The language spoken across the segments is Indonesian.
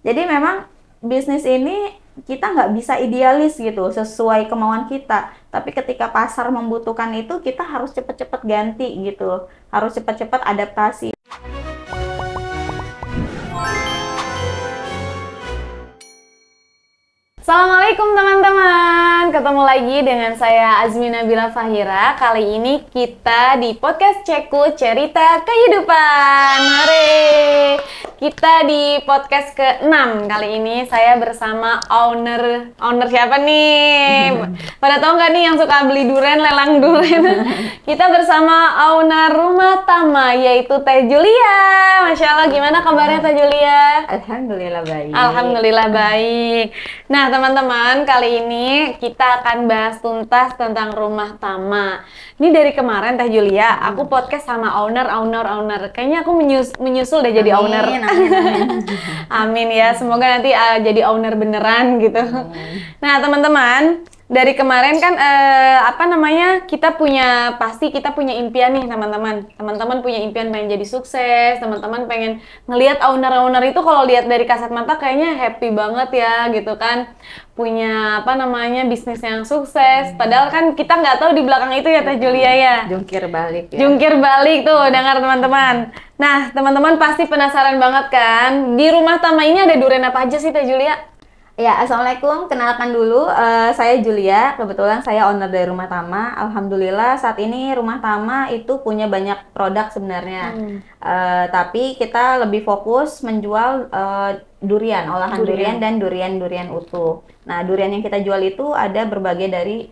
Jadi memang bisnis ini kita nggak bisa idealis gitu sesuai kemauan kita. Tapi ketika pasar membutuhkan itu, kita harus cepat-cepat ganti gitu, harus cepat-cepat adaptasi. Assalamualaikum teman-teman, ketemu lagi dengan saya Azmi Nabila Fahira. Kali ini kita di podcast Ceku Cerita Kehidupan. Mari kita di podcast ke-6. Kali ini saya bersama owner siapa nih? Pada tahu nggak nih yang suka beli durian, lelang durian? Kita bersama owner Rumah Tama, yaitu Teh Julia. Masya Allah, gimana kabarnya Teh Julia? Alhamdulillah baik. Alhamdulillah baik. Nah teman-teman, kali ini kita akan bahas tuntas tentang Rumah Tama. Ini dari kemarin Teh Julia, aku podcast sama owner. Kayaknya aku menyusul deh jadi owner. Amin. Amin ya, semoga nanti jadi owner beneran gitu. Nah teman-teman, dari kemarin kan pasti kita punya impian nih teman-teman. Teman-teman punya impian pengen jadi sukses, teman-teman pengen ngelihat owner itu kalau lihat dari kasat mata kayaknya happy banget ya gitu kan. Punya bisnis yang sukses. Padahal kan kita nggak tahu di belakang itu ya Teh Julia ya. Jungkir balik ya. Jungkir balik tuh, dengar teman-teman. Nah, teman-teman pasti penasaran banget kan, di Rumah Tama ini ada durian apa aja sih Teh Julia? Ya, Assalamualaikum. Kenalkan dulu, saya Julia. Kebetulan saya owner dari Rumah Tama. Alhamdulillah saat ini Rumah Tama itu punya banyak produk sebenarnya. Tapi kita lebih fokus menjual durian, olahan durian dan durian utuh. Nah, durian yang kita jual itu ada berbagai dari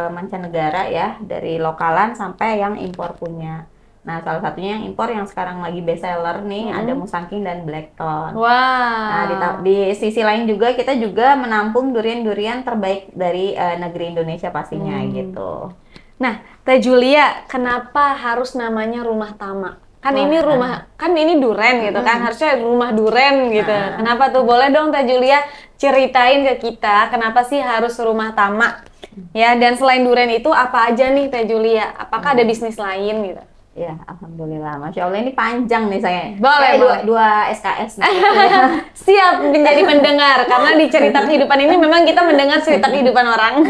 mancanegara ya, dari lokalan sampai yang impor punya. Nah, salah satunya yang impor yang sekarang lagi best seller nih, ada Musangking dan Blackthorn. Wow. Nah, di sisi lain juga kita juga menampung durian-durian terbaik dari negeri Indonesia pastinya gitu. Nah, Teh Julia, kenapa harus namanya Rumah Tama? Kan ini duren gitu kan, harusnya rumah duren gitu. Kenapa tuh? Boleh dong Teh Julia ceritain ke kita, kenapa sih harus Rumah Tama? Ya, dan selain duren itu apa aja nih Teh Julia? Apakah ada bisnis lain gitu? Ya, Alhamdulillah. Masya Allah ini panjang nih saya. Boleh. Dua SKS nih. Siap menjadi pendengar, karena di cerita kehidupan ini memang kita mendengar cerita kehidupan orang.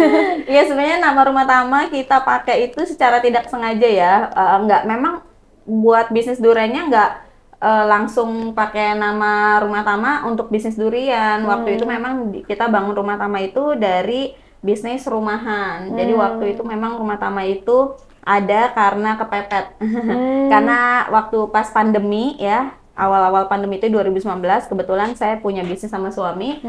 Iya, sebenarnya nama Rumah Tama kita pakai itu secara tidak sengaja ya. Memang buat bisnis duriannya langsung pakai nama Rumah Tama untuk bisnis durian. Waktu itu memang kita bangun Rumah Tama itu dari bisnis rumahan. Jadi waktu itu memang Rumah Tama itu ada karena kepepet. Karena waktu pas pandemi ya, awal-awal pandemi itu 2019, kebetulan saya punya bisnis sama suami,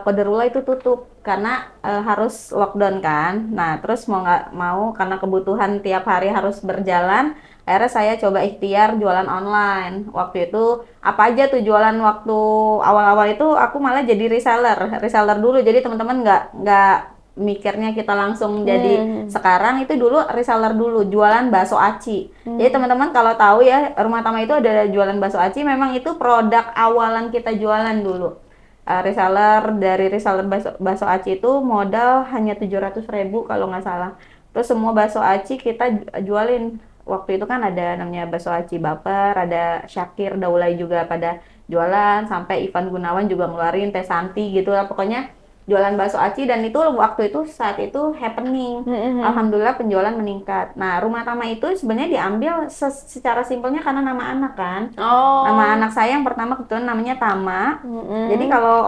Qadarullah itu tutup karena harus lockdown kan. Nah, terus mau nggak mau karena kebutuhan tiap hari harus berjalan, akhirnya saya coba ikhtiar jualan online. Waktu itu apa aja tuh jualan waktu awal-awal itu aku malah jadi reseller dulu. Jadi teman-teman nggak mikirnya kita langsung jadi sekarang itu dulu reseller dulu, jualan bakso aci. Jadi teman-teman kalau tahu ya Rumah Tama itu ada jualan bakso aci, memang itu produk awalan kita jualan dulu. Dari reseller bakso aci itu modal hanya 700.000 kalau nggak salah. Terus semua bakso aci kita jualin. Waktu itu kan ada namanya bakso aci Baper, ada Syakir Daulay juga pada jualan, sampai Ivan Gunawan juga ngeluarin Teh Santi gitu lah, pokoknya jualan bakso aci. Dan itu waktu itu saat itu happening. Alhamdulillah penjualan meningkat. Nah, Rumah Tama itu sebenarnya diambil secara simpelnya karena nama anak kan. Nama anak saya yang pertama kebetulan namanya Tama. Jadi kalau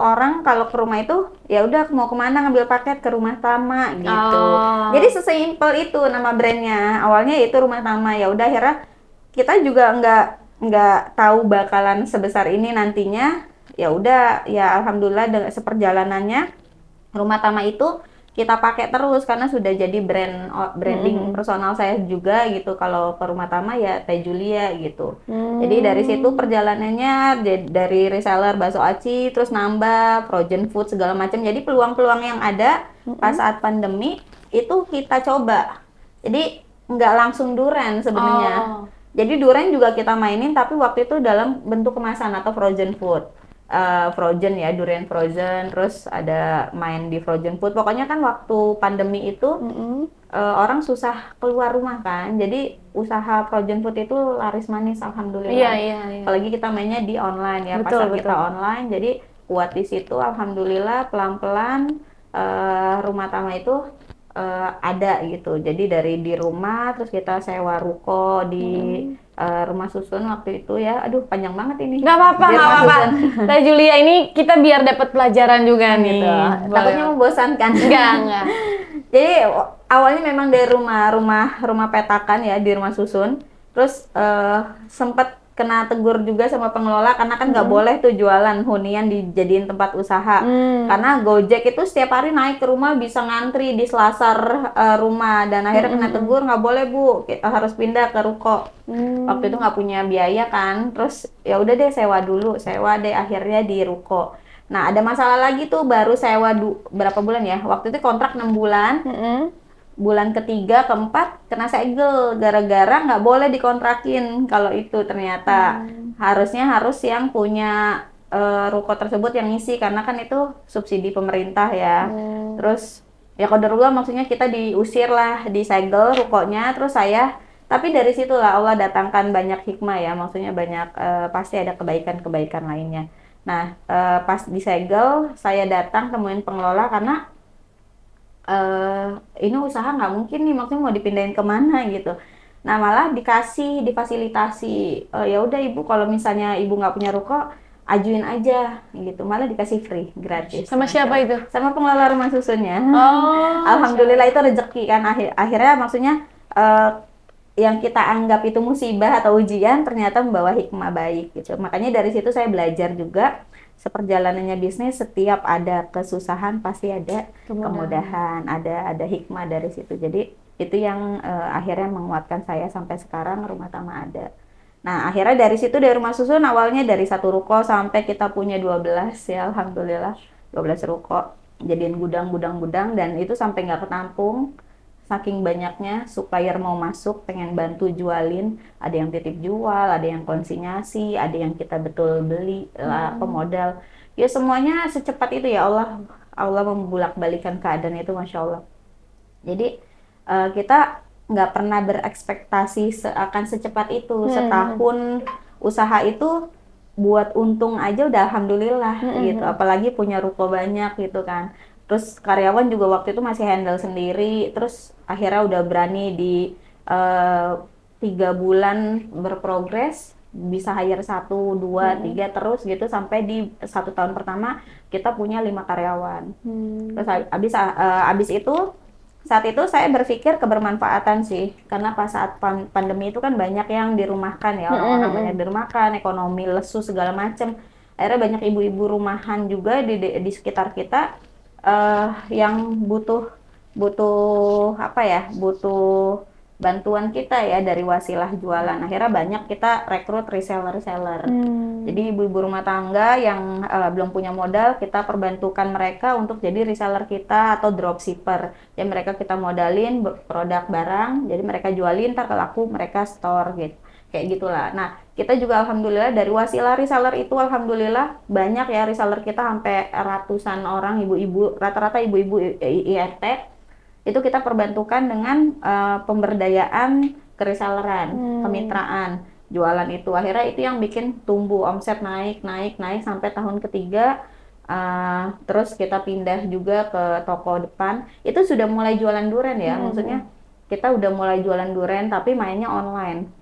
ke rumah itu ya udah mau kemana ngambil paket ke Rumah Tama gitu. Jadi sesimpel itu nama brandnya. Awalnya itu Rumah Tama. Ya udah akhirnya kita juga nggak tahu bakalan sebesar ini nantinya. Ya udah ya alhamdulillah dengan seperjalanannya Rumah Tama itu kita pakai terus karena sudah jadi branding personal saya juga gitu. Kalau ke Rumah Tama ya Teh Julia gitu. Jadi dari situ perjalanannya dari reseller bakso aci terus nambah frozen food segala macam. Jadi peluang-peluang yang ada pas saat pandemi itu kita coba. Jadi nggak langsung duren sebenarnya. Jadi duren juga kita mainin tapi waktu itu dalam bentuk kemasan atau frozen food. Frozen ya, durian frozen, terus ada main di frozen food. Pokoknya kan waktu pandemi itu orang susah keluar rumah kan, jadi usaha frozen food itu laris manis alhamdulillah. Iya. Apalagi kita mainnya di online ya, Betul, pasar kita online, jadi kuat di situ. Alhamdulillah pelan-pelan rumah tama itu ada gitu. Jadi dari di rumah terus kita sewa ruko di rumah susun waktu itu ya. Aduh panjang banget ini. Nggak apa-apa, Di nggak rumah apa-apa. susun. Teh Julia ini kita biar dapat pelajaran juga nih. Gitu. Boleh. Takutnya membosankan. Enggak. Jadi awalnya memang dari rumah petakan ya di rumah susun. Terus sempat kena tegur juga sama pengelola karena kan nggak boleh tuh jualan hunian dijadiin tempat usaha. Karena Gojek itu setiap hari naik ke rumah bisa ngantri di selasar rumah dan akhirnya kena tegur nggak boleh Bu, kita harus pindah ke ruko. Waktu itu nggak punya biaya kan, terus ya udah deh sewa deh akhirnya di ruko. Nah ada masalah lagi tuh baru sewa berapa bulan ya? Waktu itu kontrak 6 bulan. Bulan ketiga, keempat kena segel gara-gara nggak boleh dikontrakin kalau itu ternyata harus yang punya ruko tersebut yang ngisi karena kan itu subsidi pemerintah ya. Terus ya qadarullah maksudnya kita diusir lah, disegel rukonya terus tapi dari situlah Allah datangkan banyak hikmah ya, maksudnya banyak pasti ada kebaikan-kebaikan lainnya. Nah pas disegel saya datang temuin pengelola karena ini usaha nggak mungkin nih, maksudnya mau dipindahin kemana gitu. Nah malah difasilitasi, ya udah ibu kalau misalnya ibu nggak punya ruko ajuin aja gitu, malah dikasih free gratis. Sama siapa itu? Sama pengelola rumah susunnya. Oh, Alhamdulillah itu rezeki kan akhirnya maksudnya yang kita anggap itu musibah atau ujian ternyata membawa hikmah baik gitu. Makanya dari situ saya belajar juga seperjalanannya bisnis, setiap ada kesusahan pasti ada kemudahan, ada hikmah dari situ. Jadi itu yang akhirnya menguatkan saya sampai sekarang rumah tama ada. Nah akhirnya dari situ dari rumah susun awalnya dari 1 ruko sampai kita punya 12 ya, alhamdulillah 12 ruko jadiin gudang dan itu sampai nggak ketampung. Saking banyaknya supplier mau masuk pengen bantu jualin, ada yang titip jual, ada yang konsinyasi, ada yang kita betul beli lah pemodal. Ya semuanya secepat itu ya Allah membulak-balikan keadaan itu Masya Allah. Jadi kita nggak pernah berekspektasi akan secepat itu. Setahun usaha itu buat untung aja udah alhamdulillah gitu. Apalagi punya ruko banyak gitu kan. Terus karyawan juga waktu itu masih handle sendiri, terus akhirnya udah berani di 3 bulan berprogres, bisa hire 1, 2, 3 terus gitu sampai di 1 tahun pertama kita punya 5 karyawan. Terus abis itu saat itu saya berpikir kebermanfaatan sih, karena pas saat pandemi itu kan banyak yang dirumahkan ya, orang-orang banyak dirumahkan, ekonomi lesu segala macem. Akhirnya banyak ibu-ibu rumahan juga di sekitar kita yang butuh bantuan kita ya dari wasilah jualan. Akhirnya banyak kita rekrut reseller. Jadi ibu-ibu rumah tangga yang belum punya modal, kita perbantukan mereka untuk jadi reseller kita atau dropshipper. Jadi mereka kita modalin produk barang, jadi mereka jualin, ntar laku mereka store gitu. Kayak gitulah. Nah, kita juga alhamdulillah dari wasilah reseller itu alhamdulillah banyak ya reseller kita sampai ratusan orang ibu-ibu, rata-rata ibu-ibu IRT. Itu kita perbantukan dengan pemberdayaan kereselleran, kemitraan, jualan itu. Akhirnya itu yang bikin tumbuh omset naik sampai tahun ketiga. Terus kita pindah juga ke toko depan. Itu sudah mulai jualan durian ya, maksudnya kita udah mulai jualan durian tapi mainnya online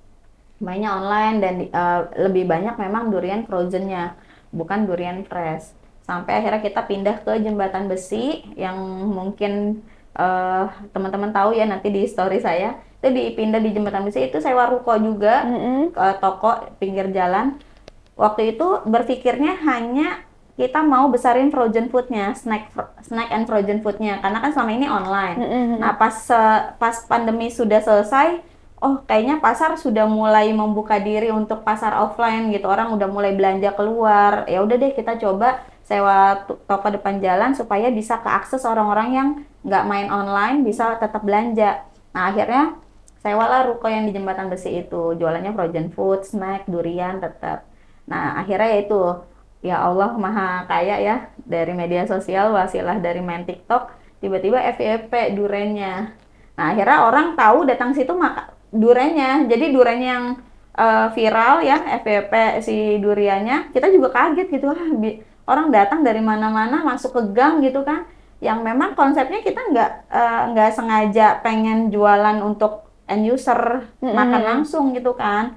dan lebih banyak memang durian frozennya, bukan durian fresh. Sampai akhirnya kita pindah ke Jembatan Besi yang mungkin teman-teman tahu ya nanti di story saya. Itu dipindah di Jembatan Besi, itu sewa ruko juga, toko pinggir jalan. Waktu itu berpikirnya hanya kita mau besarin frozen foodnya, snack and frozen foodnya, karena kan selama ini online. Nah pas pandemi sudah selesai, oh kayaknya pasar sudah mulai membuka diri untuk pasar offline gitu, orang udah mulai belanja keluar. Ya udah deh kita coba sewa toko depan jalan supaya bisa keakses orang-orang yang nggak main online bisa tetap belanja. Nah akhirnya sewalah ruko yang di Jembatan Besi itu, jualannya frozen food, snack, durian tetap. Nah akhirnya ya itu, ya Allah maha kaya ya, dari media sosial wasilah dari main TikTok tiba-tiba FYP duriannya. Nah akhirnya orang tahu datang situ duriannya, jadi duriannya yang viral ya, FYP si duriannya, kita juga kaget gitu, orang datang dari mana-mana masuk ke gang gitu kan, yang memang konsepnya kita nggak sengaja pengen jualan untuk end user makan langsung gitu kan.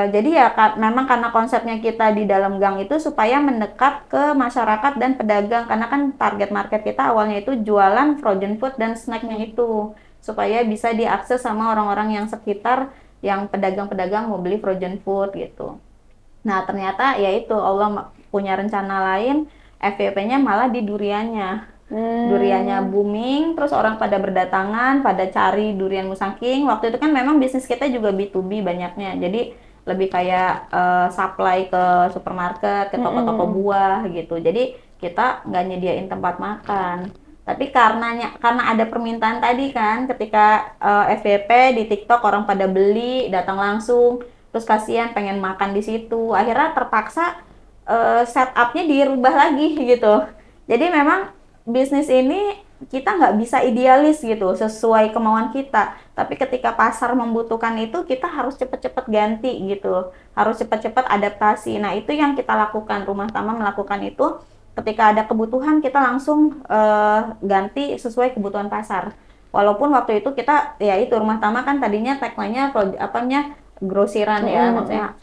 Jadi ya memang karena konsepnya kita di dalam gang itu supaya mendekat ke masyarakat dan pedagang, karena kan target market kita awalnya itu jualan frozen food dan snacknya itu, supaya bisa diakses sama orang-orang yang sekitar, yang pedagang-pedagang mau beli frozen food gitu. Nah ternyata ya itu Allah punya rencana lain, FYP-nya malah di duriannya. Duriannya booming, terus orang pada berdatangan, pada cari durian musangking. Waktu itu kan memang bisnis kita juga B2B banyaknya, jadi lebih kayak supply ke supermarket, ke toko-toko buah gitu. Jadi kita nggak nyediain tempat makan. Tapi karena ada permintaan tadi kan, ketika FYP di TikTok orang pada beli, datang langsung, terus kasihan pengen makan di situ. Akhirnya terpaksa setupnya dirubah lagi gitu. Jadi memang bisnis ini kita nggak bisa idealis gitu sesuai kemauan kita, tapi ketika pasar membutuhkan itu kita harus cepet-cepet ganti gitu, harus cepet-cepet adaptasi. Nah itu yang kita lakukan, Rumah Tama melakukan itu. Ketika ada kebutuhan kita langsung ganti sesuai kebutuhan pasar. Walaupun waktu itu kita ya itu Rumah Tama kan tadinya tagline-nya grosiran ya, maksudnya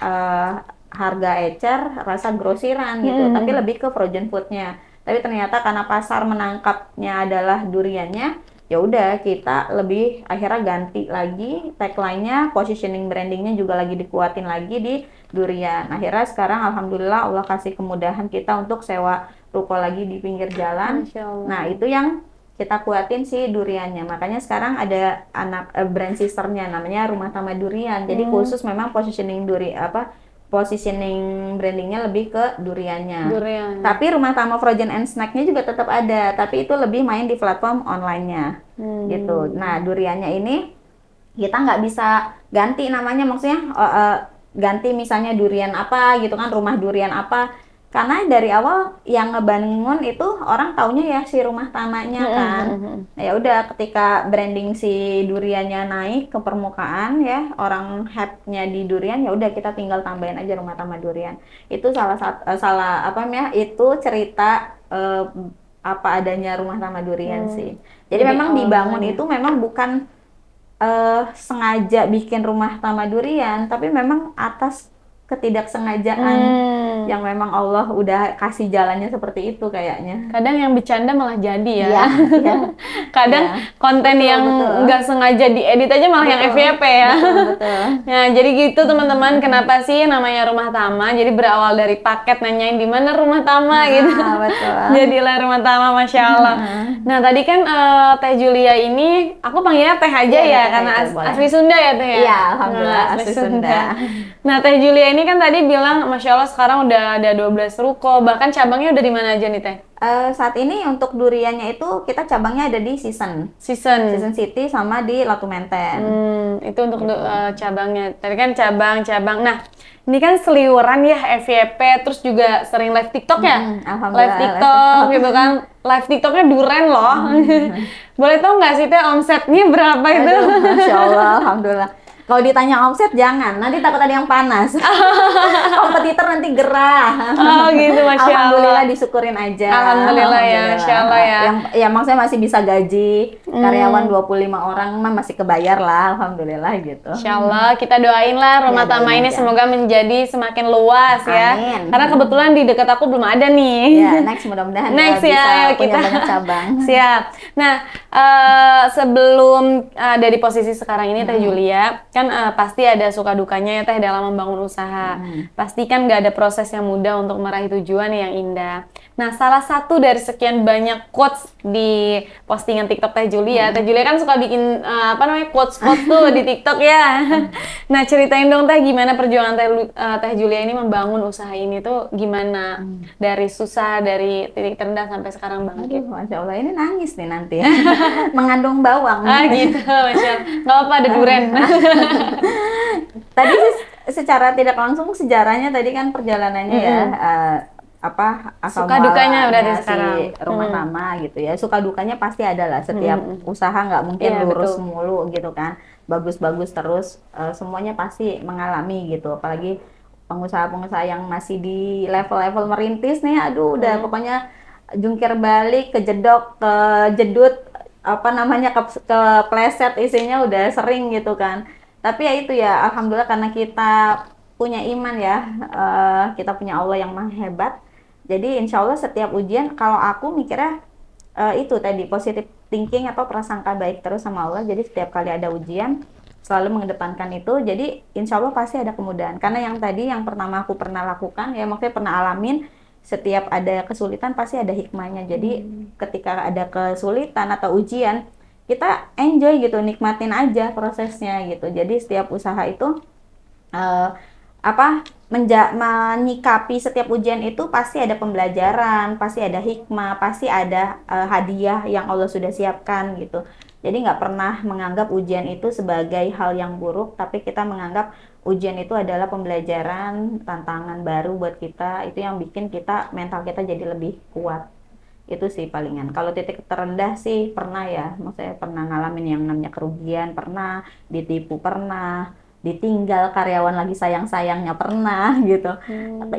harga ecer rasa grosiran gitu, tapi lebih ke frozen food-nya. Tapi ternyata karena pasar menangkapnya adalah duriannya, ya udah kita lebih akhirnya ganti lagi tagline-nya, positioning brandingnya juga lagi dikuatin lagi di durian. Akhirnya sekarang alhamdulillah Allah kasih kemudahan kita untuk sewa ruko lagi di pinggir jalan. Nah itu yang kita kuatin si duriannya. Makanya sekarang ada brand sisternya namanya Rumah Tama Durian. Jadi khusus memang positioning positioning brandingnya lebih ke duriannya. Tapi Rumah Tama Frozen and Snack-nya juga tetap ada, tapi itu lebih main di platform online-nya gitu. Nah duriannya ini kita nggak bisa ganti namanya, maksudnya ganti misalnya durian apa gitu kan, rumah durian apa, karena dari awal yang ngebangun itu orang taunya ya si Rumah Tamanya kan. Nah, ya udah ketika branding si duriannya naik ke permukaan ya, orang hype-nya di durian, ya udah kita tinggal tambahin aja Rumah Tama Durian. Itu itu cerita apa adanya Rumah Tama Durian sih. Jadi memang dibangun itu memang bukan sengaja bikin Rumah Tama Durian, tapi memang atas ketidaksengajaan yang memang Allah udah kasih jalannya seperti itu kayaknya. Kadang yang bercanda malah jadi ya. Iya. Kadang konten yang nggak sengaja diedit aja malah yang FYP ya. Betul. Nah, jadi gitu teman-teman, kenapa sih namanya Rumah Tama? Jadi berawal dari paket nanyain di mana Rumah Tama gitu. Betul. Jadilah Rumah Tama, Masya Allah. Nah, tadi kan Teh Julia ini, aku panggilnya Teh aja ya, karena asli Sunda ya Teh ya? Iya, alhamdulillah asli Sunda. Nah, Teh Julia ini kan tadi bilang, Masya Allah sekarang udah ada 12 ruko, bahkan cabangnya udah di mana aja nih Teh? Saat ini untuk duriannya itu kita cabangnya ada di Season City sama di Latu Menten. Itu untuk cabangnya. Tadi kan cabang. Nah, ini kan seliweran ya FYP, terus juga sering live TikTok ya? Live TikTok gitu kan. Live TikToknya duren loh. Boleh tau nggak sih Teh omsetnya berapa itu? Masya Allah, alhamdulillah. Kalau ditanya omset jangan, nanti takut ada yang panas. Kompetitor nanti gerah. Oh gitu, Masya Allah. Alhamdulillah disyukurin aja. Alhamdulillah ya, Masya Allah ya. Yang maksudnya masih bisa gaji karyawan 25 orang mah masih kebayar lah, alhamdulillah gitu. Masya Allah, kita doain lah Rumah Tama ini semoga menjadi semakin luas ya. Amin. Karena kebetulan di dekat aku belum ada nih. Ya, next mudah-mudahan next bisa ya, punya kita banyak cabang. Siap. Nah, sebelum ada di posisi sekarang ini Teh Julia, kan pasti ada suka dukanya ya Teh dalam membangun usaha. Pasti kan nggak ada proses yang mudah untuk meraih tujuan yang indah. Nah, salah satu dari sekian banyak quotes di postingan TikTok Teh Julia, Teh Julia kan suka bikin quotes-quotes tuh di TikTok ya. Nah, ceritain dong Teh gimana perjuangan Teh Julia ini membangun usaha ini tuh gimana? Dari susah, dari titik terendah sampai sekarang bangkit. Masya Allah, ini nangis nih nanti. Mengandung bawang. Gitu, Masya Allah. Nggak apa-apa, ada duren. Tadi secara tidak langsung sejarahnya tadi kan perjalanannya ya suka dukanya berarti sekarang Rumah Tama gitu ya, suka dukanya pasti ada lah, setiap usaha nggak mungkin lurus mulu gitu kan, bagus-bagus terus, semuanya pasti mengalami gitu, apalagi pengusaha-pengusaha yang masih di level-level merintis nih, aduh udah pokoknya jungkir balik, kejedok, kejedut, apa namanya, kepleset isinya udah sering gitu kan. Tapi ya itu ya, alhamdulillah karena kita punya iman ya, kita punya Allah yang maha hebat. Jadi insya Allah setiap ujian, kalau aku mikirnya itu tadi positive thinking atau prasangka baik terus sama Allah. Jadi setiap kali ada ujian selalu mengedepankan itu. Jadi insya Allah pasti ada kemudahan. Karena yang tadi yang pertama aku pernah lakukan ya, maksudnya pernah alamin, setiap ada kesulitan pasti ada hikmahnya. Jadi ketika ada kesulitan atau ujian, kita enjoy gitu, nikmatin aja prosesnya gitu. Jadi setiap usaha itu eh, menyikapi setiap ujian itu pasti ada pembelajaran, pasti ada hikmah, pasti ada hadiah yang Allah sudah siapkan gitu. Jadi nggak pernah menganggap ujian itu sebagai hal yang buruk, tapi kita menganggap ujian itu adalah pembelajaran, tantangan baru buat kita. Itu yang bikin kita, mental kita jadi lebih kuat. Itu sih palingan. Kalau titik terendah sih pernah ya, maksudnya pernah ngalamin yang namanya kerugian, pernah ditipu, pernah ditinggal karyawan lagi sayang-sayangnya, pernah gitu.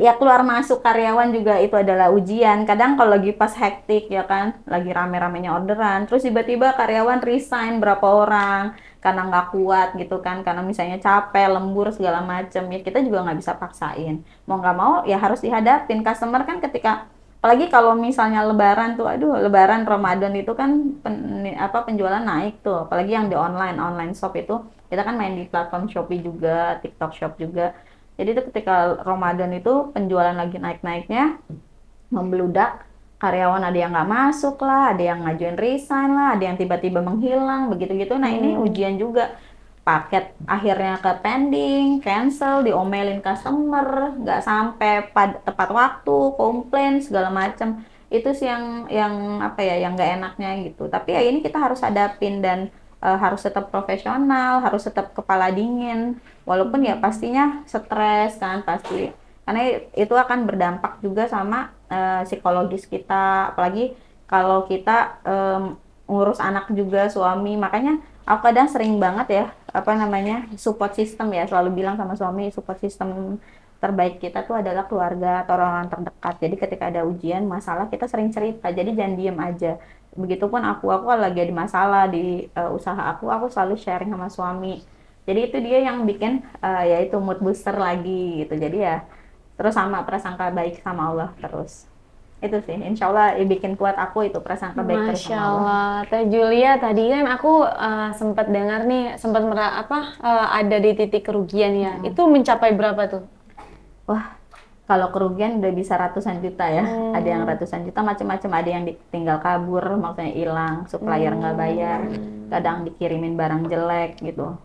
Ya keluar masuk karyawan juga itu adalah ujian. Kadang kalau lagi pas hektik ya kan, lagi rame-ramenya orderan, terus tiba-tiba karyawan resign berapa orang karena nggak kuat gitu kan, karena misalnya capek, lembur segala macem, ya kita juga nggak bisa paksain. Mau nggak mau ya harus dihadapin. Customer kan ketika, apalagi kalau misalnya lebaran tuh, aduh lebaran Ramadan itu kan penjualan naik tuh, apalagi yang di online shop itu, kita kan main di platform Shopee juga, TikTok Shop juga. Jadi itu ketika Ramadan itu penjualan lagi naik-naiknya, membludak, karyawan ada yang nggak masuk lah, ada yang ngajuin resign lah, ada yang tiba-tiba menghilang, begitu-gitu. Nah ini ujian juga. Paket akhirnya ke pending, cancel, diomelin customer, nggak sampai tepat waktu, komplain segala macam. Itu sih yang apa ya, yang nggak enaknya gitu. Tapi ya ini kita harus hadapin dan harus tetap profesional, harus tetap kepala dingin. Walaupun ya pastinya stres kan pasti. Karena itu akan berdampak juga sama psikologis kita, apalagi kalau kita ngurus anak juga, suami. Makanya aku kadang sering banget ya, support system ya, selalu bilang sama suami, support system terbaik kita tuh adalah keluarga atau orang-orang terdekat. Jadi ketika ada ujian, masalah, kita sering cerita, jadi jangan diem aja. Begitupun aku lagi ada masalah di usaha aku selalu sharing sama suami. Jadi itu dia yang bikin yaitu mood booster lagi gitu. Jadi ya terus sama prasangka baik sama Allah terus. Itu sih, insya Allah bikin kuat aku itu prasangka baik terus Masya sama Allah. Allah, Teh Julia, tadi kan aku sempat dengar nih, sempat ada di titik kerugian ya. Itu mencapai berapa tuh? Wah, kalau kerugian udah bisa ratusan juta ya. Ada yang ratusan juta, macam-macam. Ada yang ditinggal kabur, maksudnya hilang, supplier nggak bayar. Kadang dikirimin barang jelek gitu.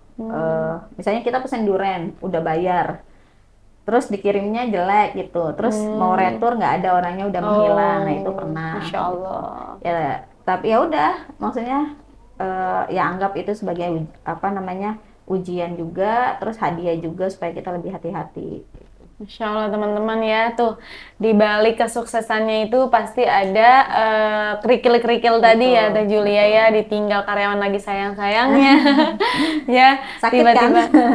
Misalnya kita pesen duren, udah bayar, terus dikirimnya jelek gitu. Terus mau retur nggak ada orangnya, udah menghilang. Nah itu pernah. Masya Allah. Ya, tapi ya udah, maksudnya ya anggap itu sebagai ujian juga, terus hadiah juga supaya kita lebih hati-hati. Masya Allah teman-teman ya, tuh di balik kesuksesannya itu pasti ada kerikil-kerikil tadi ya Teh Julia ya, ditinggal karyawan lagi sayang-sayangnya ya, Sakit tiba-tiba kan?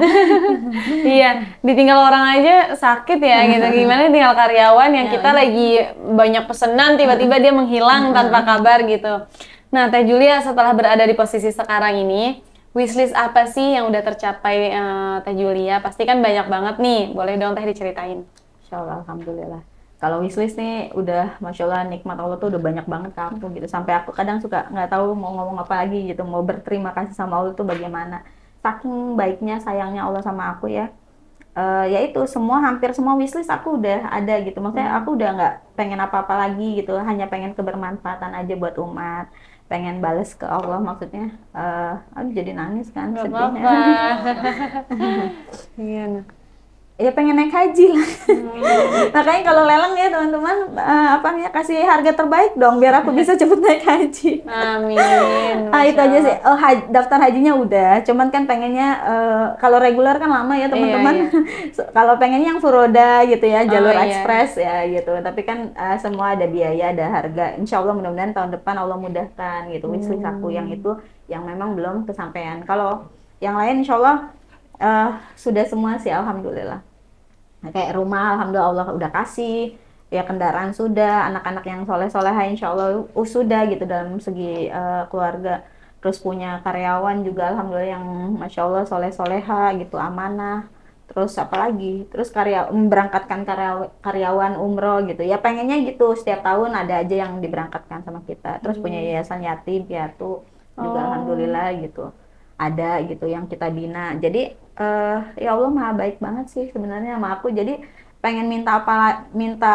iya, ditinggal orang aja sakit ya gitu. Gimana tinggal karyawan yang kita lagi banyak pesanan tiba-tiba dia menghilang tanpa kabar gitu. Nah Teh Julia, setelah berada di posisi sekarang ini, wishlist apa sih yang udah tercapai Teh Julia? Pasti kan banyak banget nih, boleh dong Teh diceritain. Insya Allah, alhamdulillah. Kalau wishlist nih udah, masya Allah, nikmat Allah tuh udah banyak banget ke aku gitu. Sampai aku kadang suka nggak tahu mau ngomong apa lagi gitu, mau berterima kasih sama Allah tuh bagaimana. Saking baiknya, sayangnya Allah sama aku ya. Ya itu hampir semua wishlist aku udah ada gitu. Maksudnya aku udah nggak pengen apa-apa lagi gitu, hanya pengen kebermanfaatan aja buat umat, pengen bales ke Allah, maksudnya aduh jadi nangis kan, Gak sedihnya. apa-apa. Iya. Nah. Ya pengen naik haji lah. Makanya kalau lelang ya teman-teman, kasih harga terbaik dong biar aku bisa cepet naik haji. Amin. Itu aja sih. Daftar hajinya udah, cuman kan pengennya kalau reguler kan lama ya teman-teman. Iya. Kalau pengennya yang furoda gitu ya, jalur iya. ekspres ya gitu. Tapi kan semua ada biaya, ada harga. Insya Allah mudah-mudahan tahun depan Allah mudahkan gitu. Wishlist aku yang itu yang memang belum kesampaian. Kalau yang lain insya Allah sudah semua sih, alhamdulillah. Kayak rumah alhamdulillah Allah udah kasih, ya kendaraan sudah, anak-anak yang soleh-soleha insya Allah sudah gitu dalam segi keluarga. Terus punya karyawan juga alhamdulillah yang masya Allah soleh-soleha gitu, amanah. Terus apalagi, terus memberangkatkan karyawan umroh gitu. Ya pengennya gitu, setiap tahun ada aja yang diberangkatkan sama kita. Terus punya yayasan yatim piatu juga alhamdulillah gitu. Ada gitu yang kita bina. Jadi ya Allah maha baik banget sih sebenarnya sama aku. Jadi pengen minta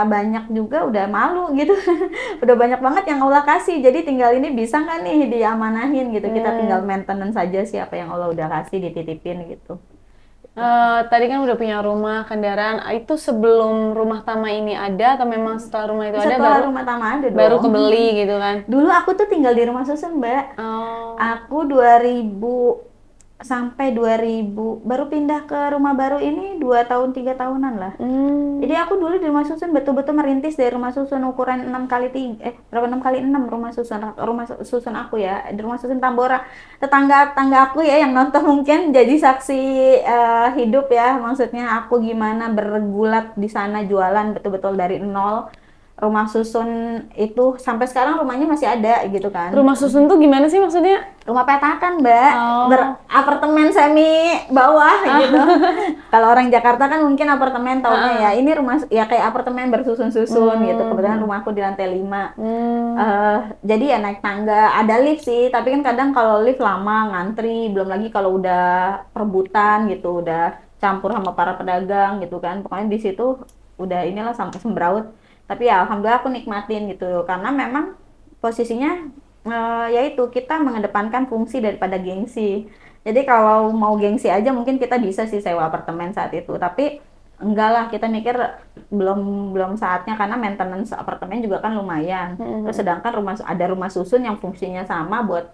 banyak juga udah malu gitu. Udah banyak banget yang Allah kasih. Jadi tinggal ini bisa nggak nih diamanahin gitu. Kita tinggal maintenance saja sih apa yang Allah udah kasih dititipin gitu. Tadi kan udah punya rumah, kendaraan. Itu sebelum rumah Tama ini ada atau memang setelah rumah itu ada Setelah rumah Tama ada dong. baru kebeli gitu kan? Dulu aku tuh tinggal di rumah susun, Mbak. Aku 2000 sampai 2000 baru pindah ke rumah baru ini 2 tahun 3 tahunan lah. Jadi aku dulu di rumah susun betul-betul merintis dari rumah susun ukuran 6 kali 3 berapa 6 kali 6 rumah susun aku ya, di rumah susun Tambora. Tetangga aku ya yang nonton mungkin jadi saksi hidup ya, maksudnya aku gimana bergulat di sana jualan betul-betul dari nol. Rumah susun itu sampai sekarang rumahnya masih ada gitu kan. Rumah susun tuh gimana sih maksudnya? Rumah petakan, Mbak. Berapartemen semi bawah gitu. Kalau orang Jakarta kan mungkin apartemen taunya ya. Ini rumah ya kayak apartemen bersusun-susun gitu. Kebetulan rumahku di lantai 5. Jadi ya naik tangga, ada lift sih, tapi kan kadang kalau lift lama ngantri, belum lagi kalau udah perebutan gitu, udah campur sama para pedagang gitu kan. Pokoknya di situ udah inilah sampai sembraut. Tapi ya alhamdulillah aku nikmatin gitu karena memang posisinya yaitu kita mengedepankan fungsi daripada gengsi. Jadi kalau mau gengsi aja mungkin kita bisa sih sewa apartemen saat itu, tapi enggak lah, kita mikir belum saatnya karena maintenance apartemen juga kan lumayan. Terus sedangkan ada rumah susun yang fungsinya sama buat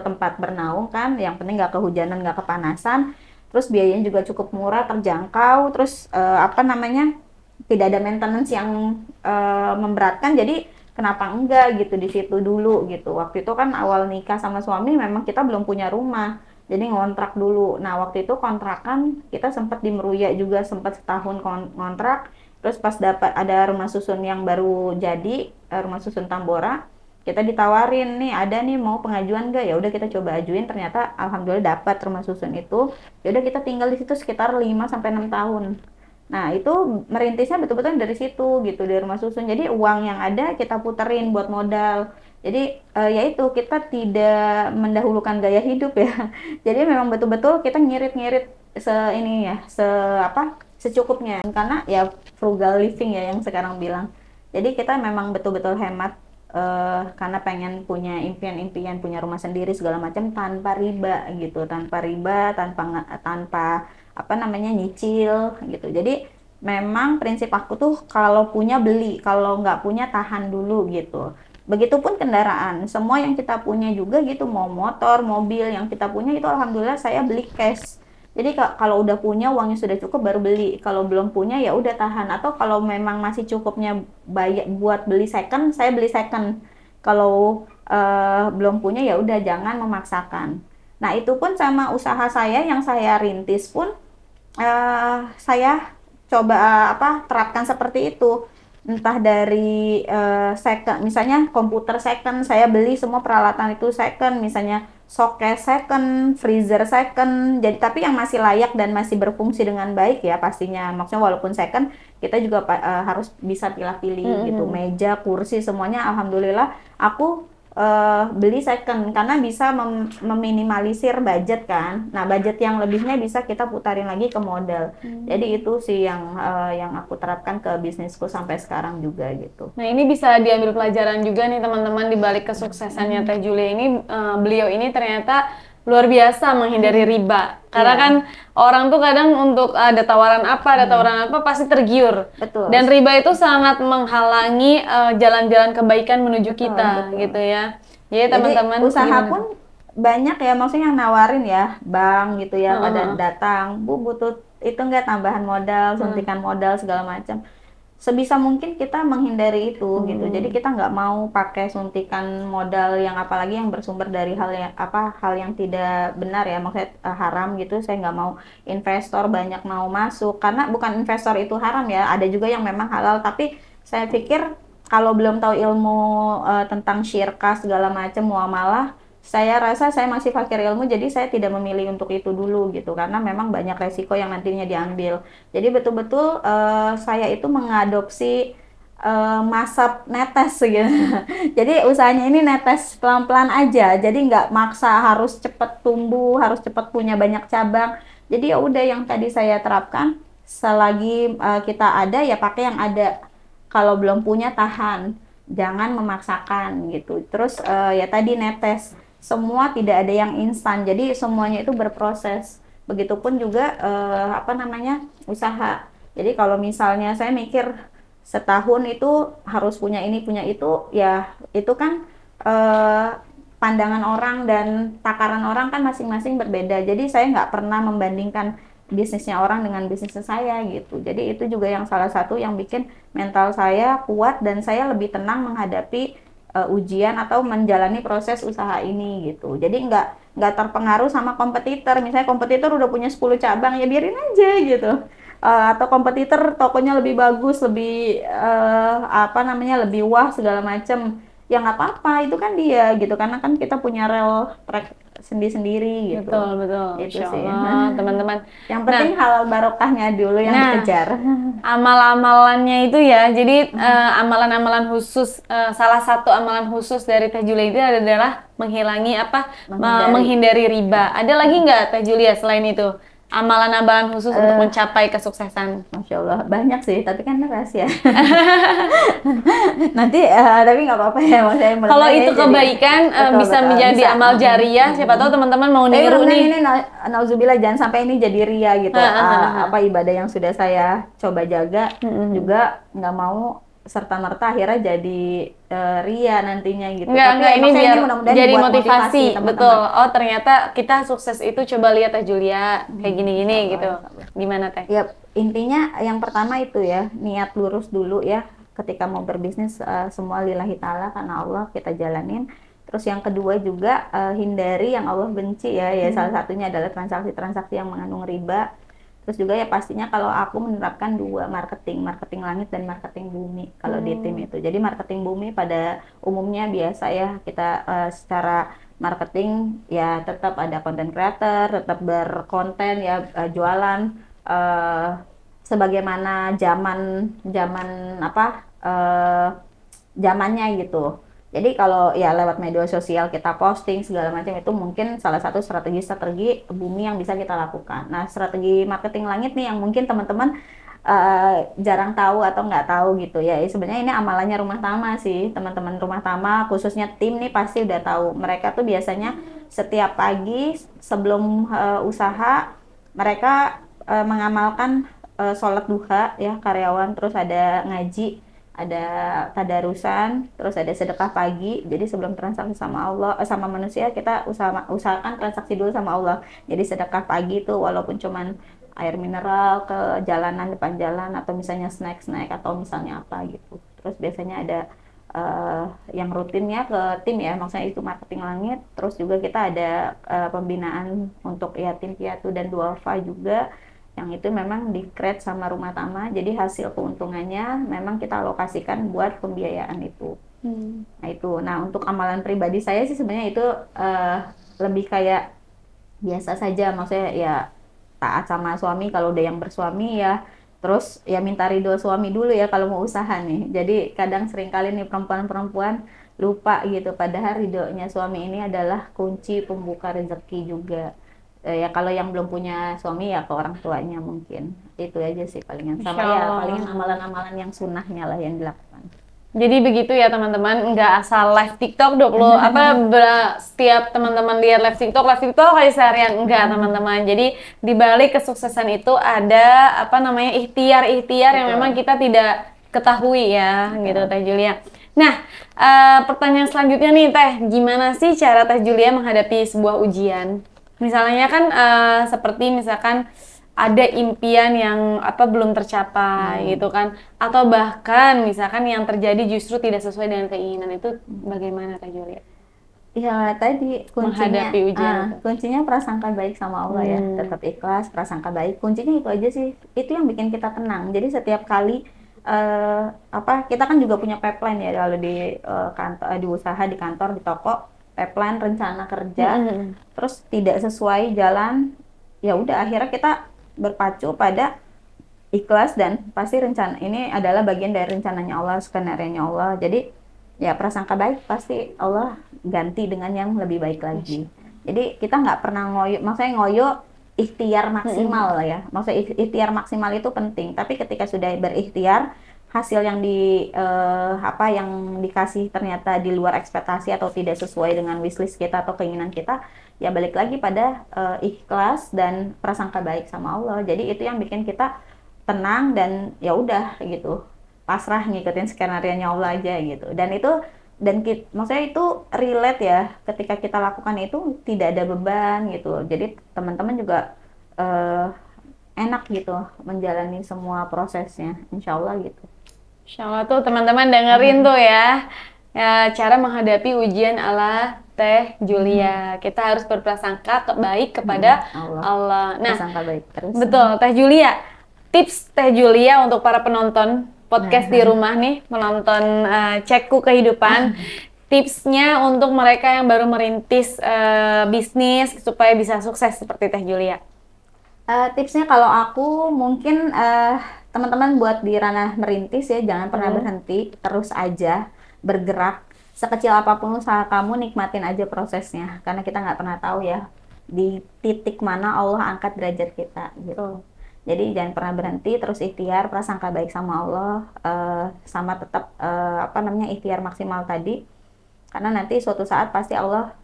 tempat bernaung kan, yang penting nggak kehujanan nggak kepanasan, terus biayanya juga cukup murah terjangkau, terus tidak ada maintenance yang memberatkan, jadi kenapa enggak gitu di situ dulu gitu. Waktu itu kan awal nikah sama suami memang kita belum punya rumah, jadi ngontrak dulu. Nah waktu itu kontrakan kita sempat di Meruya juga, sempat setahun kontrak. Terus pas dapat ada rumah susun yang baru jadi, rumah susun Tambora, kita ditawarin nih ada nih mau pengajuan enggak, ya udah kita coba ajuin, ternyata alhamdulillah dapat rumah susun itu. Ya udah kita tinggal di situ sekitar 5 sampai 6 tahun. Nah itu merintisnya betul-betul dari situ gitu, dari rumah susun. Jadi uang yang ada kita puterin buat modal. Jadi yaitu kita tidak mendahulukan gaya hidup ya. Jadi memang betul-betul kita ngirit-ngirit secukupnya. Karena ya frugal living ya yang sekarang bilang. Jadi kita memang betul-betul hemat karena pengen punya impian-impian, punya rumah sendiri segala macam tanpa riba gitu, tanpa nyicil gitu. Jadi memang prinsip aku tuh kalau punya beli, kalau nggak punya tahan dulu gitu. Begitupun kendaraan, semua yang kita punya juga gitu, mau motor, mobil yang kita punya itu alhamdulillah saya beli cash. Jadi kalau udah punya uangnya sudah cukup baru beli, kalau belum punya ya udah tahan, atau kalau memang masih cukupnya buat beli second, saya beli second. Kalau belum punya ya udah jangan memaksakan. Nah itu pun sama usaha saya yang saya rintis pun saya coba terapkan seperti itu, entah dari second, misalnya komputer second, saya beli semua peralatan itu second, misalnya showcase second, freezer second, jadi tapi yang masih layak dan masih berfungsi dengan baik ya pastinya, maksudnya walaupun second kita juga harus bisa pilih-pilih gitu, meja, kursi semuanya alhamdulillah aku beli second karena bisa meminimalisir budget kan. Nah budget yang lebihnya bisa kita putarin lagi ke modal. Jadi itu sih yang aku terapkan ke bisnisku sampai sekarang juga gitu. Nah ini bisa diambil pelajaran juga nih teman-teman, di balik kesuksesannya Teh Julia ini, beliau ini ternyata luar biasa menghindari riba. Karena kan orang tuh kadang untuk ada tawaran apa pasti tergiur. Betul. Dan riba itu sangat menghalangi jalan-jalan kebaikan menuju kita, betul. gitu ya. Jadi teman-teman usaha pun banyak ya, maksudnya yang nawarin ya, bank gitu ya, pada datang, Bu butuh itu enggak tambahan modal, suntikan modal segala macam. sebisa mungkin kita menghindari itu gitu. Jadi kita nggak mau pakai suntikan modal yang apalagi yang bersumber dari hal yang tidak benar ya, maksudnya haram gitu. Saya nggak mau investor banyak mau masuk, karena bukan investor itu haram ya, ada juga yang memang halal. Tapi saya pikir kalau belum tahu ilmu tentang syirkah segala macam muamalah, saya rasa saya masih fakir ilmu, jadi saya tidak memilih untuk itu dulu gitu, karena memang banyak resiko yang nantinya diambil. Jadi betul-betul saya itu mengadopsi masa netes gitu. Jadi usahanya ini netes pelan-pelan aja, jadi nggak maksa harus cepat tumbuh, harus cepat punya banyak cabang. Jadi ya udah yang tadi saya terapkan, selagi kita ada ya pakai yang ada. Kalau belum punya tahan, jangan memaksakan gitu. Terus ya tadi netes, semua tidak ada yang instan, jadi semuanya itu berproses. Begitupun juga usaha. Jadi kalau misalnya saya mikir setahun itu harus punya ini punya itu, ya itu kan pandangan orang dan takaran orang kan masing-masing berbeda. Jadi saya nggak pernah membandingkan bisnisnya orang dengan bisnisnya saya gitu. Jadi itu juga yang salah satu yang bikin mental saya kuat dan saya lebih tenang menghadapi ujian atau menjalani proses usaha ini gitu. Jadi nggak terpengaruh sama kompetitor. Misalnya kompetitor udah punya 10 cabang, ya biarin aja gitu. Atau kompetitor tokonya lebih bagus, lebih lebih wah segala macem. Ya nggak apa-apa, itu kan dia gitu. Karena kan kita punya rel track sendiri-sendiri gitu. Betul. Itu Insya sih. Allah, teman-teman. Yang penting halal barokahnya dulu yang dikejar. Amal-amalannya itu ya, jadi amalan-amalan khusus, salah satu amalan khusus dari Teh Julia itu adalah menghindari riba. Ada lagi nggak Teh Julia selain itu? Amalan-amalan khusus untuk mencapai kesuksesan. Masya Allah, banyak sih, tapi kan rahasia. Nanti, tapi nggak apa-apa ya, maksudnya. Kalau itu kebaikan bisa menjadi amal jariah, siapa tahu teman-teman mau niru nih. Ini nauzubillah, jangan sampai ini jadi ria gitu. Ibadah yang sudah saya coba jaga, juga nggak mau serta-merta akhirnya jadi ria nantinya gitu. Enggak, ini biar jadi motivasi, teman-teman. Betul. Oh, ternyata kita sukses itu, coba lihat Teh Julia kayak gini-gini gitu. Gimana Teh? Ya, intinya yang pertama itu ya, niat lurus dulu ya. Ketika mau berbisnis, semua lillahi ta'ala, karena Allah kita jalanin. Terus yang kedua juga hindari yang Allah benci ya. Salah satunya adalah transaksi-transaksi yang mengandung riba. Terus juga ya pastinya kalau aku menerapkan 2 marketing langit dan marketing bumi kalau di tim itu. Jadi marketing bumi pada umumnya biasa ya kita secara marketing ya tetap ada content creator, tetap berkonten ya, jualan sebagaimana zamannya gitu. Jadi kalau ya lewat media sosial kita posting segala macam, itu mungkin salah satu strategi bumi yang bisa kita lakukan. Nah, strategi marketing langit nih yang mungkin teman-teman jarang tahu atau nggak tahu gitu ya. Sebenarnya ini amalannya rumah tama sih, teman-teman rumah tama khususnya tim nih pasti udah tahu. Mereka tuh biasanya setiap pagi sebelum usaha mereka mengamalkan sholat duha ya karyawan, terus ada ngaji, ada tadarusan, terus ada sedekah pagi. Jadi sebelum transaksi sama Allah, sama manusia, kita usahakan transaksi dulu sama Allah. Jadi sedekah pagi tuh walaupun cuman air mineral ke jalanan, depan jalan, atau misalnya snack atau misalnya apa gitu. Terus biasanya ada yang rutinnya ke tim ya, maksudnya itu marketing langit. Terus juga kita ada pembinaan untuk yatim piatu dan duafa juga, yang itu memang di-create sama rumah tama, jadi hasil keuntungannya memang kita alokasikan buat pembiayaan itu. Nah untuk amalan pribadi saya sih sebenarnya itu lebih kayak biasa saja, maksudnya ya taat sama suami kalau udah yang bersuami ya, terus ya minta ridho suami dulu ya kalau mau usaha nih. Jadi kadang seringkali nih perempuan-perempuan lupa gitu, padahal ridhonya suami ini adalah kunci pembuka rezeki juga. Ya kalau yang belum punya suami ya ke orang tuanya mungkin. Itu aja sih palingan. Sama ya palingan amalan-amalan yang sunnahnya lah yang dilakukan. Jadi begitu ya teman-teman, nggak asal live TikTok setiap teman-teman lihat live TikTok kali seharian, enggak teman-teman. Jadi di balik kesuksesan itu ada ikhtiar yang memang kita tidak ketahui ya, gitu Teh Julia. Nah, pertanyaan selanjutnya nih Teh, gimana sih cara Teh Julia menghadapi sebuah ujian? Misalnya kan seperti misalkan ada impian yang belum tercapai gitu kan, atau bahkan misalkan yang terjadi justru tidak sesuai dengan keinginan, itu bagaimana Teh Julia? Ya tadi kuncinya, Menghadapi ujian itu. kuncinya prasangka baik sama Allah ya, tetap ikhlas, prasangka baik. Kuncinya itu aja sih, itu yang bikin kita tenang. Jadi setiap kali kita kan juga punya pipeline ya kalau di kantor, di usaha, di kantor, di toko, pipeline rencana kerja, terus tidak sesuai jalan, ya udah akhirnya kita berpacu pada ikhlas dan pasti rencana ini adalah bagian dari rencananya Allah, skenario-nya Allah. Jadi ya prasangka baik pasti Allah ganti dengan yang lebih baik lagi. Jadi kita nggak pernah ngoyo, maksudnya ngoyo ikhtiar maksimal lah ya. Maksudnya ikhtiar maksimal itu penting, tapi ketika sudah berikhtiar, hasil yang yang dikasih ternyata di luar ekspektasi atau tidak sesuai dengan wishlist kita atau keinginan kita, ya balik lagi pada ikhlas dan prasangka baik sama Allah. Jadi itu yang bikin kita tenang dan ya udah gitu, pasrah ngikutin skenario-nya Allah aja gitu. Maksudnya itu relate ya, ketika kita lakukan itu tidak ada beban gitu. Jadi teman-teman juga enak gitu menjalani semua prosesnya, insya Allah gitu. Insya Allah tuh teman-teman dengerin tuh ya, cara menghadapi ujian ala Teh Julia. Kita harus berprasangka baik kepada Allah. Nah, prasangka baik terus. Betul, Teh Julia. Tips Teh Julia untuk para penonton podcast di rumah nih, menonton Cekku Kehidupan. Tipsnya untuk mereka yang baru merintis bisnis supaya bisa sukses seperti Teh Julia. Tipsnya kalau aku mungkin teman-teman buat di ranah merintis ya, jangan pernah berhenti, terus aja bergerak. Sekecil apapun usaha kamu, nikmatin aja prosesnya. Karena kita nggak pernah tahu ya di titik mana Allah angkat derajat kita gitu. Jadi jangan pernah berhenti, terus ikhtiar, prasangka baik sama Allah, sama tetap ikhtiar maksimal tadi. Karena nanti suatu saat pasti Allah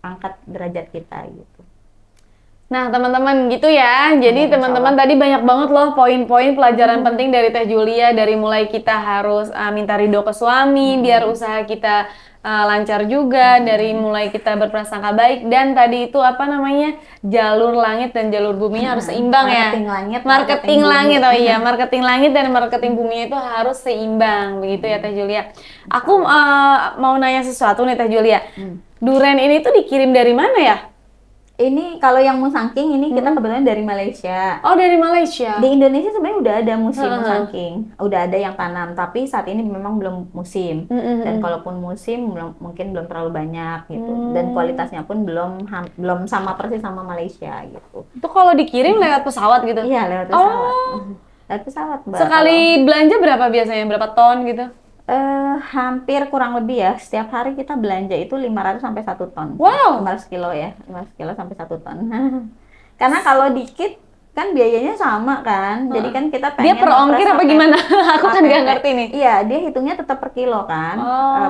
angkat derajat kita gitu. Nah teman-teman gitu ya, jadi teman-teman tadi banyak banget loh poin-poin pelajaran penting dari Teh Julia, dari mulai kita harus minta ridho ke suami biar usaha kita lancar juga, dari mulai kita berprasangka baik, dan tadi itu jalur langit dan jalur buminya harus seimbang ya. Marketing langit, oh iya, marketing langit dan marketing buminya itu harus seimbang, begitu ya Teh Julia. Aku mau nanya sesuatu nih Teh Julia, durian ini tuh dikirim dari mana ya? Ini kalau yang musangking ini kita kebetulan dari Malaysia. Oh, dari Malaysia. Di Indonesia sebenarnya udah ada musim musangking, udah ada yang tanam, tapi saat ini memang belum musim. Dan kalaupun musim mungkin belum terlalu banyak gitu. Dan kualitasnya pun belum sama persis sama Malaysia gitu. Itu kalau dikirim lewat pesawat gitu? Iya, lewat pesawat. Lewat pesawat, Mbak. Sekali belanja berapa biasanya? Berapa ton gitu? Hampir kurang lebih ya, setiap hari kita belanja itu 500 sampai 1 ton. Wow. 500 kilo ya, 500 kilo sampai 1 ton. Karena kalau dikit kan biayanya sama kan, jadi kan kita pengen. Dia per ongkir apa gimana? Aku kan nggak ngerti nih. Iya, dia hitungnya tetap per kilo kan,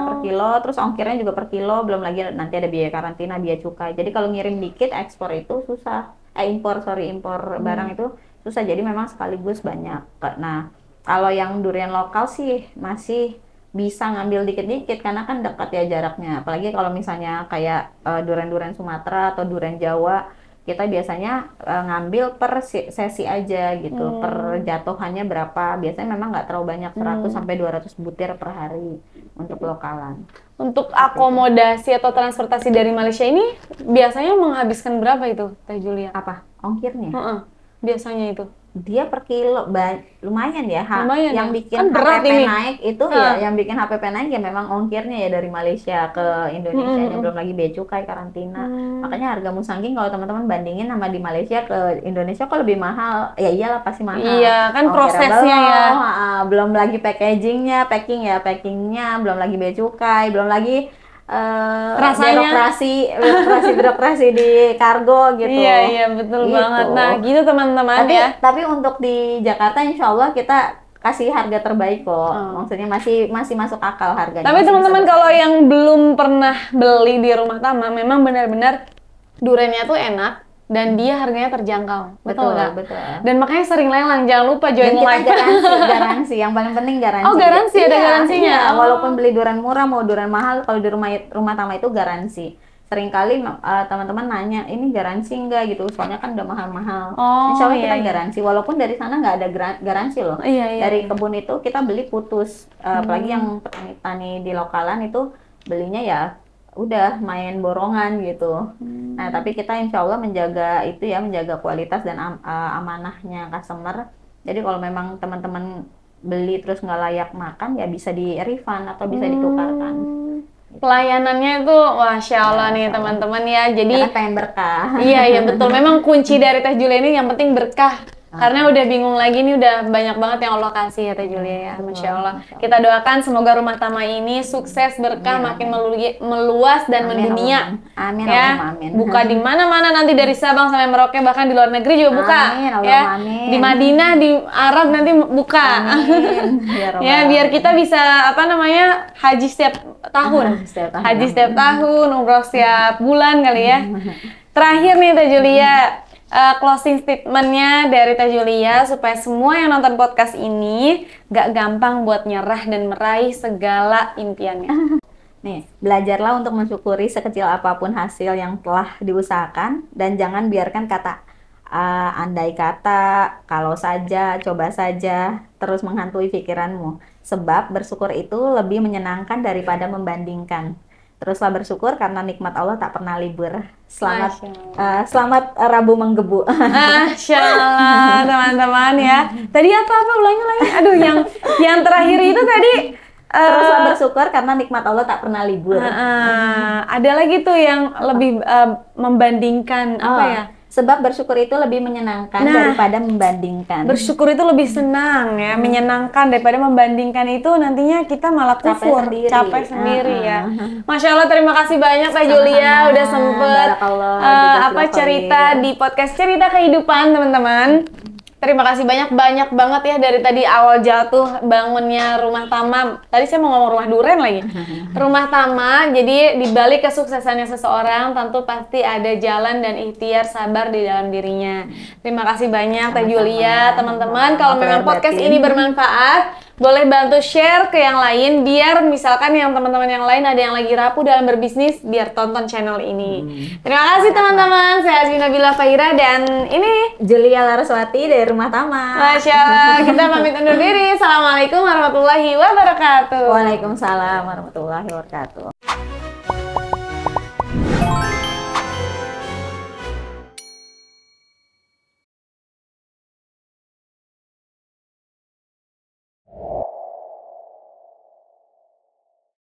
per kilo, terus ongkirnya juga per kilo, belum lagi nanti ada biaya karantina, biaya cukai. Jadi kalau ngirim dikit, ekspor itu susah. Impor barang itu susah, jadi memang sekaligus banyak. Nah, kalau yang durian lokal sih masih bisa ngambil dikit-dikit karena kan dekat ya jaraknya. Apalagi kalau misalnya kayak durian-durian Sumatera atau durian Jawa, kita biasanya ngambil per sesi aja gitu, per jatuhannya berapa. Biasanya memang nggak terlalu banyak, 100 sampai 200 butir per hari untuk lokalan. Untuk akomodasi atau transportasi dari Malaysia ini biasanya menghabiskan berapa itu, Teh Julia? Apa? Ongkirnya? Biasanya itu? Dia per kilo lumayan ya. Lumayan yang ya? bikin kan berat HPP ini. naik itu ya, yang bikin HPP naik ya memang ongkirnya ya dari Malaysia ke Indonesia. Belum lagi bea cukai, karantina. Makanya harga musangking kalau teman-teman bandingin sama di Malaysia ke Indonesia kok lebih mahal. Ya iyalah pasti mahal. Iya kan prosesnya ya. Belum lagi packagingnya, packingnya, belum lagi bea cukai, belum lagi rasanya birokrasi di kargo gitu. Iya betul banget. Nah gitu teman-teman ya. Tapi untuk di Jakarta insya Allah kita kasih harga terbaik kok. Maksudnya masih masuk akal harganya. Tapi teman-teman kalau yang belum pernah beli di Rumah Tama, memang benar-benar duriannya tuh enak dan dia harganya terjangkau. Betul nggak? Betul. Dan makanya sering lelang. Jangan lupa join live. Garansi. Yang paling penting garansi. Oh garansi, ada garansinya. Iya. Walaupun beli durian murah mau durian mahal, kalau di rumah Tama itu garansi. seringkali teman-teman nanya, ini garansi nggak gitu, soalnya kan udah mahal-mahal. Oh, Insya Allah iya, kita iya. garansi, walaupun dari sana nggak ada garansi loh. Iya, iya, Dari iya. kebun itu kita beli putus, apalagi yang petani-petani di lokalan itu belinya ya udah main borongan gitu. Nah, tapi kita insya Allah menjaga itu ya, menjaga kualitas dan amanahnya customer. Jadi kalau memang teman-teman beli terus nggak layak makan ya bisa di refund atau bisa ditukarkan. Pelayanannya itu, Masya Allah nih Masya Allah. teman-teman ya. Jadi Kita kan pengen berkah. iya, iya betul. Memang kunci dari Teh Julia ini yang penting berkah. Karena udah bingung lagi nih, udah banyak banget yang Allah kasih ya Teh Julia ya. Masya Allah. Kita doakan semoga rumah Tama ini sukses, berkah, makin meluas dan Amin, mendunia. amin, Ya, Allahumma amin. buka di mana-mana nanti dari Sabang sampai Merauke, bahkan di luar negeri juga buka. Amin, Ya, Allahumma amin. di Madinah, di Arab nanti buka. Amin. Ya, Ya, biar kita bisa apa namanya haji setiap tahun. Setiap tahun. Haji setiap tahun, umroh setiap bulan kali ya. Terakhir nih Teh Julia, closing statementnya dari Teh Julia supaya semua yang nonton podcast ini gak gampang buat nyerah dan meraih segala impiannya. Nih, belajarlah untuk mensyukuri sekecil apapun hasil yang telah diusahakan dan jangan biarkan kata andai kata, kalau saja, coba saja terus menghantui pikiranmu. Sebab bersyukur itu lebih menyenangkan daripada membandingkan. Teruslah bersyukur karena nikmat Allah tak pernah libur. Selamat selamat Rabu menggebu. Masya Allah, teman-teman ya. Tadi apa-apa ulangi. Aduh, yang terakhir itu tadi Teruslah bersyukur karena nikmat Allah tak pernah libur. ada lagi tuh yang lebih membandingkan apa ya? Sebab bersyukur itu lebih menyenangkan daripada membandingkan. Bersyukur itu lebih senang ya, menyenangkan daripada membandingkan itu nantinya kita malah kufur, capek sendiri ya. Masya Allah, terima kasih banyak Teh Julia udah sempet cerita di podcast Cerita Kehidupan teman-teman. Terima kasih banyak banget ya dari tadi awal jatuh bangunnya Rumah Tama. Tadi saya mau ngomong rumah duren lagi. Rumah Tama, jadi dibalik kesuksesannya seseorang tentu pasti ada jalan dan ikhtiar sabar di dalam dirinya. Terima kasih banyak Teh Julia, teman-teman. Kalau memang podcast ini bermanfaat, boleh bantu share ke yang lain biar misalkan yang teman-teman yang lain ada yang lagi rapuh dalam berbisnis biar tonton channel ini. Terima kasih teman-teman. Saya Azmi Nabila Fahira dan ini Julia Laraswati dari Rumah Tama. Masya Allah, kita pamit undur diri. Assalamualaikum warahmatullahi wabarakatuh. Waalaikumsalam warahmatullahi wabarakatuh.